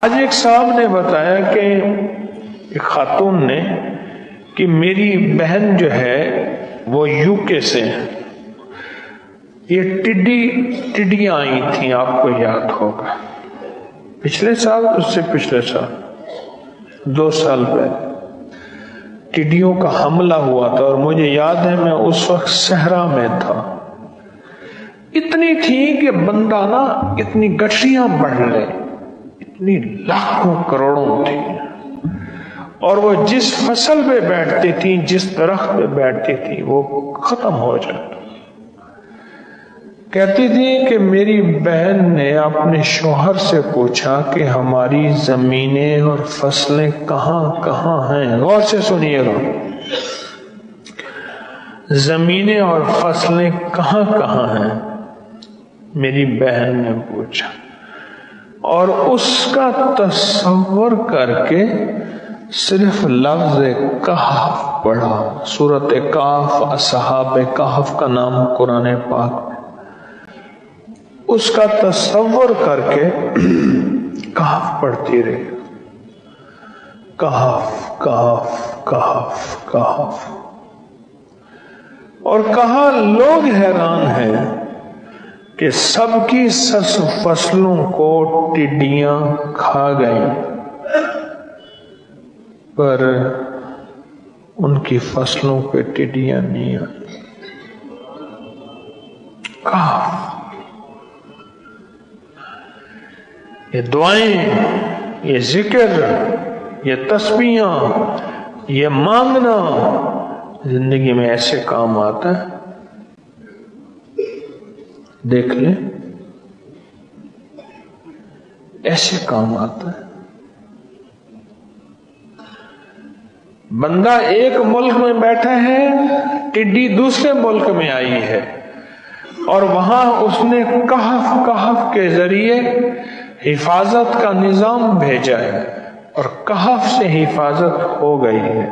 آج ایک صاحب نے بتایا کہ ایک خاتون نے کہ میری بہن جو ہے وہ یو کے سے ہے، یہ ٹڈیاں آئی تھیں، آپ کو یاد ہوگا پچھلے سال، اس سے پچھلے سال 2 سال پہلے ٹڈیوں کا حملہ ہوا تھا، اور مجھے یاد ہے میں اس وقت صحرا میں تھا۔ اتنی تھی کہ بندہ نا اتنی گٹھیاں بڑھ لے، اتنی لاکھوں کروڑوں تھی، اور وہ جس فصل پہ بیٹھتی تھی، جس درخت پہ بیٹھتی تھی، وہ ختم ہو جاتا۔ کہتی تھی کہ میری بہن نے اپنے شوہر سے پوچھا کہ ہماری زمینیں اور فصلیں کہاں کہاں ہیں۔ غور سے سنیے گا، زمینیں اور فصلیں کہاں کہاں ہیں، میری بہن نے پوچھا، اور اس کا تصور کر کے صرف لفظ کہف پڑھا۔ سورۃ کہف، اصحاب کہف کا نام قرآن پاک میں، اس کا تصور کر کے کہف پڑھتی رہی، کہف کہف کہف کہف، اور کہا لوگ حیران ہیں کہ سب کی فصلوں کو ٹڈیاں کھا گئیں، پر ان کی فصلوں پہ ٹڈیاں نہیں آئی۔ کہف، یہ دعائیں، یہ ذکر، یہ تسبیحاں، یہ مانگنا زندگی میں ایسے کام آتا ہے، دیکھ لیں ایسے کام آتا ہے۔ بندہ ایک ملک میں بیٹھا ہے، ٹڈی دوسرے ملک میں آئی ہے، اور وہاں اس نے کہف کے ذریعے حفاظت کا نظام بھیجا ہے، اور کہف سے حفاظت ہو گئی ہے۔